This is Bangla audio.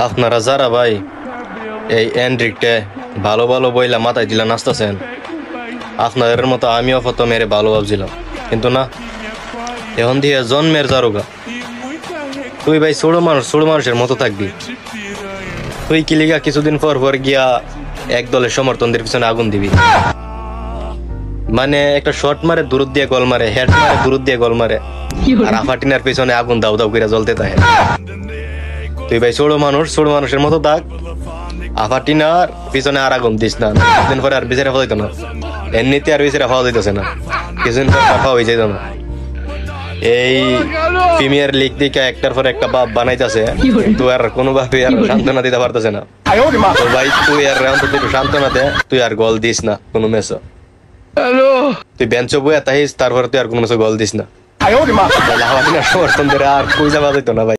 আপনারা যারা ভাই এই এন্ড্রিকটে ভালো ভালো বইলা মাথায় দিলা নাচতেছেন, আপনাদের মতো আমিও প্রথম মেরে ভালো ভাবছিলাম, কিন্তু না, এখন দিয়ে জন্মের জারুগা। তুই ভাই ছোট মানুষের মতো থাকবি। তুই কি লিগা কিছুদিন পর পর গিয়া এক দলের সমর্থনদের পিছনে আগুন দিবি? মানে একটা শর্ট মারে দূরত দিয়ে গোল মারে, হেড মারে দূরত দিয়ে গোল মারে, আর আফাটিনার পিছনে আগুন দাউ দাউ করে জ্বলতে থাকে। তুই ভাই ছোট মানুষের মতো থাক, আফাটিনার পিছনে আর আগুন দিস না। কিছুদিন পরে আর বিচারে পাওয়া যেত না, এমনিতে আর বিচারে পাওয়া যাইতেছে না, কিছুদিন পর পাওয়া যেত না। এই প্রিমিয়ার লিগ দিকে একটার পর একটা বাপ বানাইতেছে, তুই আর কোনোভাবে আর সান্ত্বনা দিতে পারতেছে না। তো ভাই তুই আর অন্তত একটু সান্ত্বনা দে, তুই আর গোল দিস না কোনো ম্যাচে। তুই বেঞ্চ বইয়া তাইস, তারপরে তুই আর কোনো ম্যাচে গোল দিস না। সমর্থন আর কই যাওয়া যেত না ভাই।